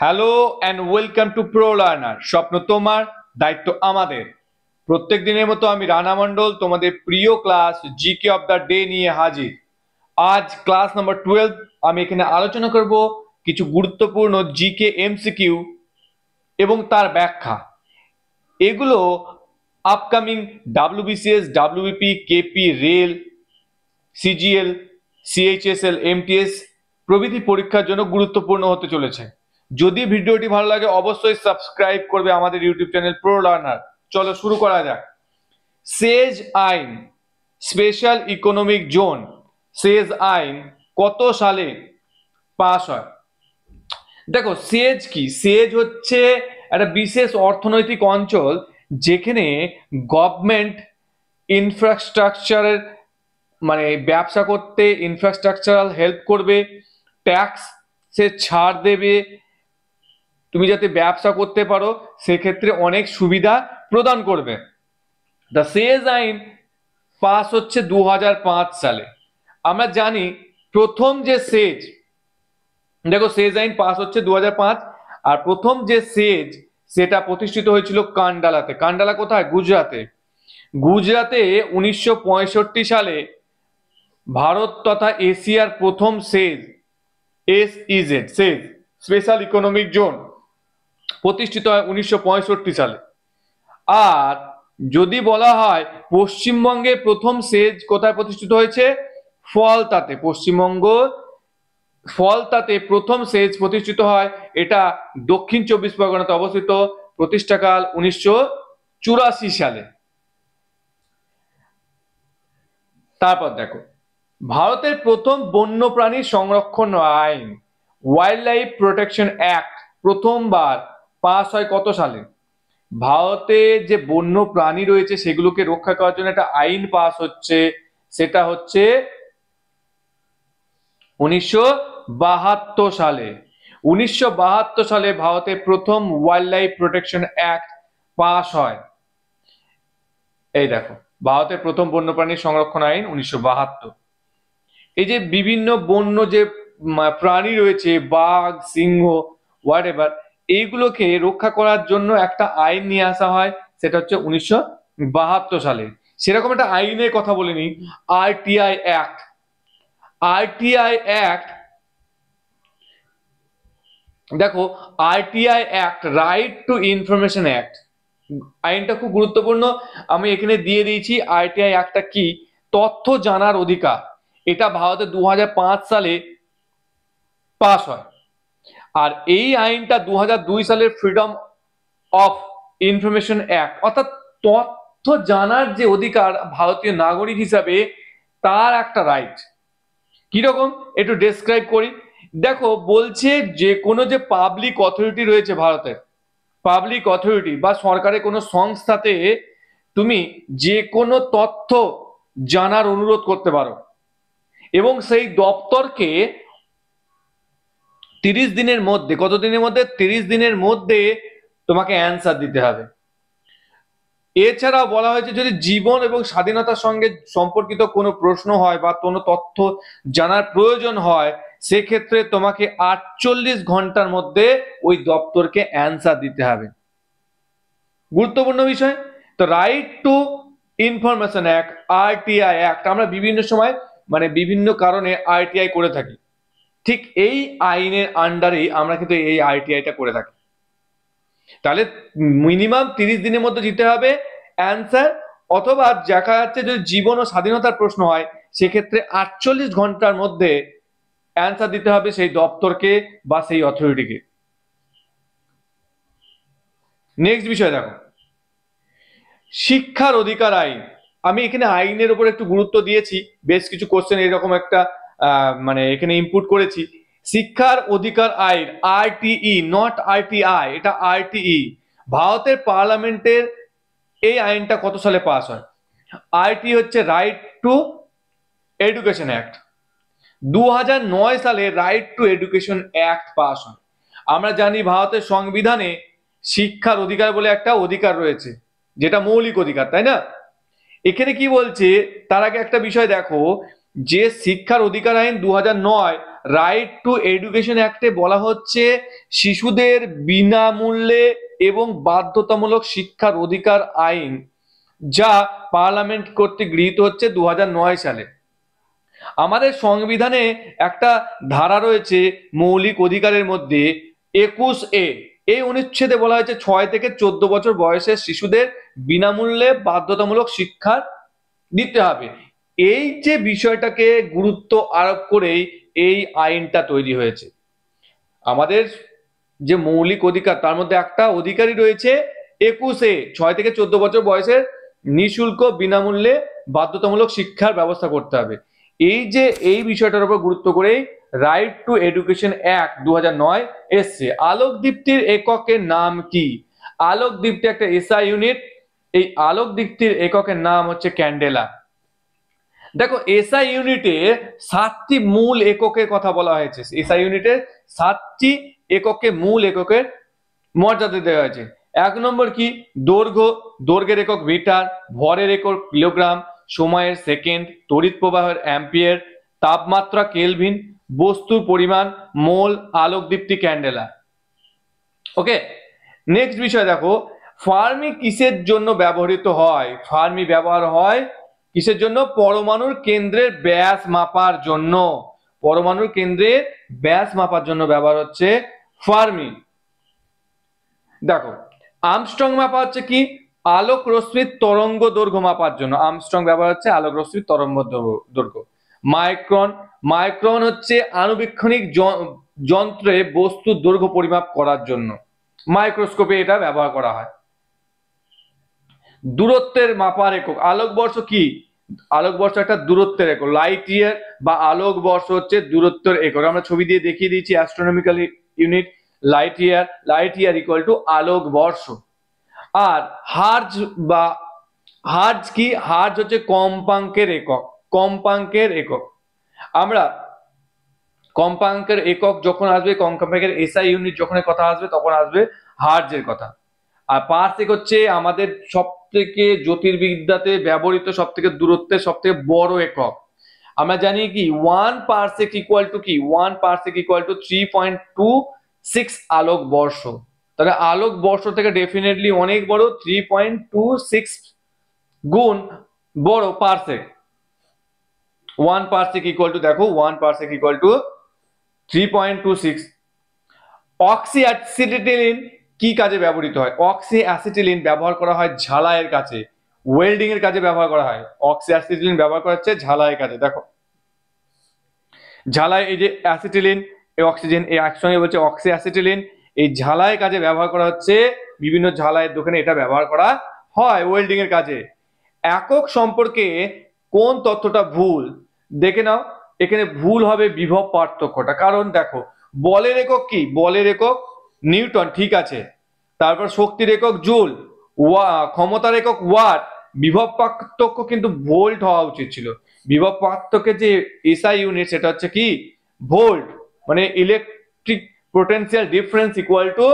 Hello and welcome to pro learner. স্বপ্ন তোমার, দায়িত্ব আমাদের। প্রত্যেক দিনের মতো আমি রানা মণ্ডল তোমাদের প্রিয় class GK of the day নিয়ে হাজির। আজ ক্লাস নাম্বার 12। আমি এখানে আলোচনা করব কিছু গুরুত্বপূর্ণ জিকে এমসিকিউ এবং তার ব্যাখ্যা। এগুলো upcoming WBCS, WBP, KP, rail, CGL, CHSL, MTS প্রভৃতি পরীক্ষার জন্য গুরুত্বপূর্ণ হতে চলেছে। যদি ভিডিওটি ভালো লাগে অবশ্যই সাবস্ক্রাইব করবে আমাদের ইউটিউব চ্যানেল প্রো লার্নার। চলো শুরু করা যাক। সেজ আইন, স্পেশাল ইকোনমিক জোন, সেজ আইন কত সালে পাস হয়? দেখো, সেজ কি? সেজ হচ্ছে একটা বিশেষ অর্থনৈতিক অঞ্চল যেখানে গভর্নমেন্ট ইনফ্রাস্ট্রাকচারের মানে ব্যবসা করতে ইনফ্রাস্ট্রাকচারাল হেল্প করবে, ট্যাক্স সে ছাড় দেবে, তুমি যাতে ব্যবসা করতে পারো সেক্ষেত্রে অনেক সুবিধা প্রদান করবে। দ্য সেজ আইন পাস হচ্ছে 2005 সালে। আমরা জানি প্রথম যে সেজ, দেখো সেজ আইন পাস হচ্ছে 2005, আর প্রথম যে সেজ সেটা প্রতিষ্ঠিত হয়েছিল কান্ডালাতে। কান্ডালা কোথায়? গুজরাতে। গুজরাতে 1965 সালে ভারত তথা এশিয়ার প্রথম সেজ, এসইজেড, সেজ স্পেশাল ইকোনমিক জোন প্রতিষ্ঠিত হয় 1965 সালে। আর যদি বলা হয় পশ্চিমবঙ্গে প্রথম সেজ কোথায় প্রতিষ্ঠিত হয়েছে? ফলতাতে। পশ্চিমবঙ্গ ফলতাতে প্রথম সেজ প্রতিষ্ঠিত হয়। এটা দক্ষিণ 24 পরগনাতে অবস্থিত। প্রতিষ্ঠাকাল 1984 সালে। তারপর দেখো, ভারতের প্রথম বন্যপ্রাণী সংরক্ষণ আইন, ওয়াইল্ড লাইফ প্রোটেকশন অ্যাক্ট প্রথমবার পাস হয় কত সালে? ভারতে যে বন্য প্রাণী রয়েছে সেগুলোকে রক্ষা করার জন্য একটা আইন পাস হচ্ছে, সেটা হচ্ছে 1972 সালে। 1972 সালে ভারতে প্রথম wild life protection act pass হয়। এই দেখো, ভারতের প্রথম বন্যপ্রাণী সংরক্ষণ আইন 1972। এই যে বিভিন্ন বন্য যে প্রাণী রয়েছে, বাঘ, সিংহ, হোয়াট এভার, এইগুলোকে রক্ষা করার জন্য একটা আইন নিয়ে আসা হয়, সেটা হচ্ছে 1972 সালে। সেরকম একটা আইনের কথা বলে নি, আরটিআই অ্যাক্ট। আরটিআই অ্যাক্ট, দেখো RTI act, right two information act, আইনটা খুব গুরুত্বপূর্ণ। আমি এখানে দিয়ে দিয়েছি আরটিআই অ্যাক্টটা কি। তথ্য জানার অধিকার, এটা ভারতে 2005 সালে পাস হয়। আর এই আইনটা 2002 সালের ফ্রিডম অফ ইনফরমেশন অ্যাক্ট, অর্থাৎ তথ্য জানার যে অধিকার ভারতীয় নাগরিক হিসাবে তার একটা রাইট। কিরকম একটু ডেসক্রাইব করি। দেখো বলছে যে কোনো যে পাবলিক অথরিটি রয়েছে ভারতের, পাবলিক অথরিটি বা সরকারের কোনো সংস্থাতে তুমি যে কোনো তথ্য জানার অনুরোধ করতে পারো এবং সেই দপ্তরকে 30 দিনের মধ্যে, কত দিনের মধ্যে? 30 দিনের মধ্যে তোমাকে অ্যান্সার দিতে হবে। এছাড়াও বলা হয়েছে যদি জীবন এবং স্বাধীনতার সঙ্গে সম্পর্কিত কোনো প্রশ্ন হয় বা কোনো তথ্য জানার প্রয়োজন হয় সেক্ষেত্রে তোমাকে 48 ঘন্টার মধ্যে ওই দপ্তরকে অ্যান্সার দিতে হবে। গুরুত্বপূর্ণ বিষয়। তো right two information act, RTI act, আমরা বিভিন্ন সময় মানে বিভিন্ন কারণে আরটিআই করে থাকি। ঠিক এই আইনের আন্ডারেই আমরা কিন্তু এই আরটিআইটা করে থাকি। তাহলে মিনিমাম 30 দিনের মধ্যে দিতে হবে অ্যান্সার, অথবা দেখা যাচ্ছে যদি জীবন ও স্বাধীনতার প্রশ্ন হয় সেক্ষেত্রে 48 ঘন্টার মধ্যে অ্যান্সার দিতে হবে সেই দপ্তরকে বা সেই অথরিটিকে। নেক্সট বিষয় দেখো, শিক্ষার অধিকার আইন। আমি এখানে আইনের উপর একটু গুরুত্ব দিয়েছি, বেশ কিছু কোশ্চেন এরকম একটা মানে এখানে ইনপুট করেছি। শিক্ষার অধিকার আইন, আরটিই, নট আরটিআই, এটা আরটিই। ভারতের পার্লামেন্টের এই আইনটা কত সালে পাস হয়? আরটি হচ্ছে রাইট টু এডুকেশন অ্যাক্ট। 2009 সালে right two education act pass হয়। আমরা জানি ভারতের সংবিধানে শিক্ষার অধিকার বলে একটা অধিকার রয়েছে, যেটা মৌলিক অধিকার, তাই না? এখানে কি বলছে তার আগে একটা বিষয় দেখো, যে শিক্ষার অধিকার আইন 2009 রাইট টু এডুকেশন অ্যাক্টে বলা হচ্ছে শিশুদের বিনামূল্যে এবং বাধ্যতামূলক শিক্ষার অধিকার আইন, যা পার্লামেন্ট কর্তৃক গৃহীত হচ্ছে 2009 সালে। আমাদের সংবিধানে একটা ধারা রয়েছে মৌলিক অধিকারের মধ্যে 21A, এই অনুচ্ছেদে বলা হয়েছে 6 থেকে 14 বছর বয়সের শিশুদের বিনামূল্যে বাধ্যতামূলক শিক্ষা দিতে হবে। এই যে বিষয়টাকে গুরুত্ব আরোপ করেই এই আইনটা তৈরি হয়েছে। আমাদের যে মৌলিক অধিকার তার মধ্যে একটা অধিকারই রয়েছে 21A, 6 থেকে 14 বছর বয়সের নিঃশুল্ক বিনামূল্যে বাধ্যতামূলক শিক্ষার ব্যবস্থা করতে হবে। এই বিষয়টার উপর গুরুত্ব করেই রাইট টু এডুকেশন অ্যাক্ট 2009 এসছে। আলোক দীপ্তির এককের নাম কি? আলোক দীপ্তি একটা এসআই ইউনিট, এই আলোক দীপ্তির এককের নাম হচ্ছে ক্যান্ডেলা। দেখো এসআই ইউনিটে 7টি মূল এককের কথা বলা হয়েছে। এসআই ইউনিটে 7টি এককে মূল এককের মর্যাদা দেওয়া হয়েছে। 1 নম্বর কি? দৈর্ঘ্য, দৈর্ঘ্যের একক মিটার, ভরের একক কিলোগ্রাম, সময়ের সেকেন্ড, তড়িৎ প্রবাহের অ্যাম্পিয়ার, তাপমাত্রা কেলভিন, বস্তুর পরিমাণ মোল, আলোক দীপ্তি ক্যান্ডেলা। ওকে, নেক্সট বিষয় দেখো, ফার্মি কিসের জন্য ব্যবহৃত হয়? ফার্মি ব্যবহার হয় কিসের জন্য? পরমাণুর কেন্দ্রের ব্যাস মাপার জন্য। পরমাণুর কেন্দ্রের ব্যাস মাপার জন্য ব্যবহার হচ্ছে ফার্মি। দেখো আর্মস্ট্রং মাপা হচ্ছে কি? আলোক রশ্মির তরঙ্গ দৈর্ঘ্য মাপার জন্য আর্মস্ট্রং ব্যবহার হচ্ছে আলোক রশ্মির তরঙ্গ দৈর্ঘ্য। মাইক্রন, মাইক্রন হচ্ছে আণুবীক্ষণিক যন্ত্রে বস্তুর দৈর্ঘ্য পরিমাপ করার জন্য। মাইক্রোস্কোপে এটা ব্যবহার করা হয়। দূরত্বের মাপার একক, আলোকবর্ষ কি? আলোকবর্ষ একটা দূরত্বের একক। লাইট ইয়ার বা আলোকবর্ষ হচ্ছে দূরত্বের একক। আমরা ছবি দিয়ে দেখিয়ে দিয়েছি astronomical unit light year. Light year equal to আলোকবর্ষ। আর হার্জ বা হার্জ কি? হার্জ হচ্ছে কম্পাঙ্কের একক। কম্পাঙ্কের একক, আমরা কম্পাঙ্কের একক যখন আসবে, কম্পাঙ্কের এসআই ইউনিট যখন কথা আসবে তখন আসবে হার্জের কথা। আর পারসেক হচ্ছে আমাদের সব থেকে জ্যোতির্বিদ্যাতে ব্যবহৃত সব থেকে দূরত্বের সব থেকে বড় একক। আমরা জানি কি 1 পারসেক ইকুয়াল টু কি? 1 পারসেক ইকুয়াল টু 3.26 আলোক বর্ষ। তাহলে আলোক বর্ষ থেকে ডেফিনেটলি অনেক বড়, 3.26 গুণ বড় পারসেক। 1 পারসেক ইকুয়াল টু, দেখো 1 parsec equal to 3.26। Oxy acetylene কি কাজে ব্যবহৃত হয়? অক্সি অ্যাসিটিলিন ব্যবহার করা হয় ঝালাইয়ের কাছে, ওয়েল্ডিং এর কাজে ব্যবহার করা হয়। অক্সি অ্যাসিটিলিন ব্যবহার করা হচ্ছে ঝালাইয়ের কাজে। দেখো ঝালাই, এই যে অ্যাসিটিলিন এই অক্সিজেন এই একসঙ্গে বলছে অক্সি অ্যাসিটিলিন, এই ঝালাই কাজে ব্যবহার করা হচ্ছে, বিভিন্ন ঝালাইয়ের দোকানে এটা ব্যবহার করা হয় ওয়েল্ডিং এর কাজে। একক সম্পর্কে কোন তথ্যটা ভুল? দেখে নাও, এখানে ভুল হবে বিভব পার্থক্যটা। কারণ দেখো বলের একক কি? বলের একক নিউটন, ঠিক আছে। তারপর শক্তির একক জুল, ক্ষমতার একক ওয়াট। বিভব পার্থক্য কিন্তু ভোল্ট হওয়া উচিত ছিল। বিভব পার্থক্যের যে এসআই ইউনিট সেটা হচ্ছে কি? ভোল্ট। মানে electric potential difference equal to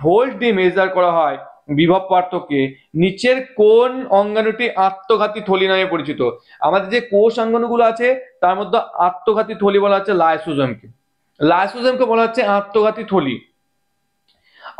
volt দিয়ে মেজার করা হয় বিভব পার্থক্যে। নিচের কোন অঙ্গাণুটি আত্মঘাতী থলি নামে পরিচিত? আমাদের যে কোষ অঙ্গাণুগুলো আছে তার মধ্যে আত্মঘাতী থলি বলা হচ্ছে লাইসোজোমকে। লাইসোজোমকে বলা হচ্ছে আত্মঘাতী থলি।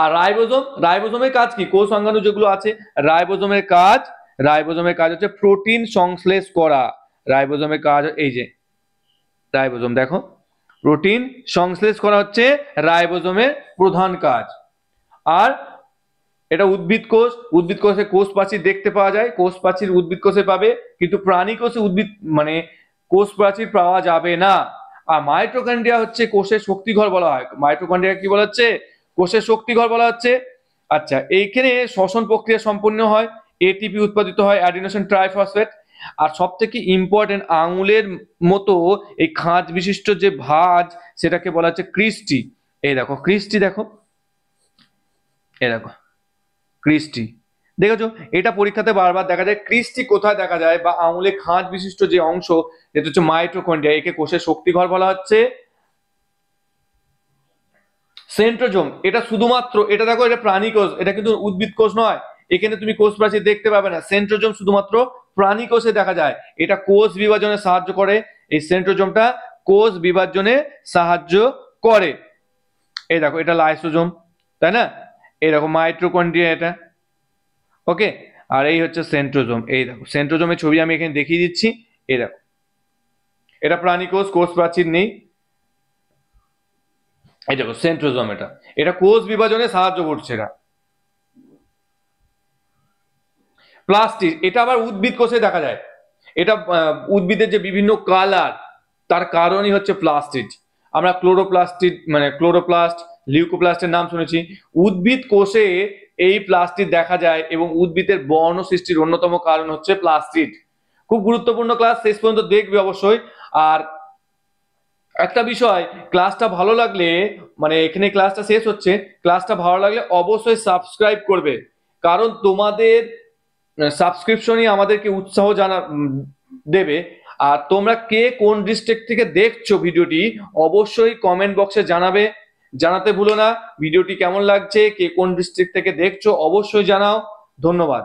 আর রাইবোজোম, রাইবোজোমের কাজ কি? কোষ অঙ্গাণু যেগুলো আছে রাইবোজোমের কাজ হচ্ছে প্রোটিন সংশ্লেষ করা। রাইবোজোমের কাজ এই যে রাইবোজোম, দেখো প্রোটিন সংশ্লেষ করা হচ্ছে রাইবোজোমের প্রধান কাজ। আর এটা উদ্ভিদ কোষ, উদ্ভিদ কোষে কোষ প্রাচীর দেখতে পাওয়া যায়। কোষ প্রাচীর উদ্ভিদ কোষে পাবে, কিন্তু প্রাণী কোষে উদ্ভিদ মানে কোষ প্রাচীর পাওয়া যাবে না। আর মাইটোকন্ড্রিয়া হচ্ছে কোষের শক্তিঘর বলা হয়। মাইটোকন্ড্রিয়া কি বলা হচ্ছে? কোষের শক্তিঘর বলা হচ্ছে। আচ্ছা, এইখানে শ্বসন প্রক্রিয়া সম্পন্ন হয়, এটিপি উৎপাদিত হয়, অ্যাডিনোসিন ট্রাইফসফেট। আর সব থেকে ইম্পর্টেন্ট, আঙুলের মতো এই খাঁজ বিশিষ্ট যে ভাঁজ সেটাকে বলা হচ্ছে ক্রিস্টি। এই দেখো ক্রিস্টি, দেখো এই দেখো ক্রিস্টি, দেখেছো? এটা পরীক্ষাতে বারবার দেখা যায়। ক্রিস্টি কোথায় দেখা যায়? বা আঙুলে খাঁজ বিশিষ্ট যে অংশ যেটা হচ্ছে মাইটোকন্ড্রিয়া, একে কোষের শক্তিঘর বলা হচ্ছে। সেন্ট্রোজোম, এটা শুধুমাত্র, এটা দেখো এটা প্রাণী কোষ, এটা কিন্তু উদ্ভিদ কোষ নয়। এখানে তুমি কোষ প্রাচীর দেখতে পাবে না। সেন্ট্রোজোম শুধুমাত্র প্রাণী কোষে দেখা যায়। এটা কোষ বিভাজনে সাহায্য করে। এই সেন্ট্রোজোমটা কোষ বিভাজনে সাহায্য করে। এই দেখো এটা লাইসোজোম, তাই না? এই দেখো মাইটোকন্ড্রিয়া এটা, ওকে। আর এই হচ্ছে সেন্ট্রোজোম। এই দেখো সেন্ট্রোজোমের ছবি আমি এখানে দেখিয়ে দিচ্ছি। এই দেখো এটা প্রাণী কোষ, কোষ প্রাচীর নেই। এই দেখো সেন্ট্রোজোম, এটা এটা কোষ বিভাজনে সাহায্য করছে। এটা প্লাস্টিড, এটা আবার উদ্ভিদ কোষে দেখা যায়। এটা উদ্ভিদের যে বিভিন্ন কালার, তার কারণই হচ্ছে প্লাস্টিড। আমরা ক্লোরোপ্লাস্টিড মানে ক্লোরোপ্লাস্ট, লিউকোপ্লাস্টের নাম শুনেছি। উদ্ভিদ কোষে এই প্লাস্টিড দেখা যায় এবং উদ্ভিদের বর্ণ সৃষ্টির অন্যতম কারণ হচ্ছে প্লাস্টিড। খুব গুরুত্বপূর্ণ ক্লাস, শেষ পর্যন্ত দেখবে অবশ্যই। আর একটা বিষয়, ক্লাসটা ভালো লাগলে, মানে এখানে ক্লাসটা শেষ হচ্ছে, ক্লাসটা ভালো লাগলে অবশ্যই সাবস্ক্রাইব করবে, কারণ তোমাদের সাবস্ক্রিপশনই আমাদেরকে উৎসাহ দেবে। আর তোমরা কে কোন ডিস্ট্রিক্ট থেকে দেখছো ভিডিওটি অবশ্যই কমেন্ট বক্সে জানাবে, জানাতে ভুলো না। ভিডিওটি কেমন লাগছে, কে কোন ডিস্ট্রিক্ট থেকে দেখছো অবশ্যই জানাও। ধন্যবাদ।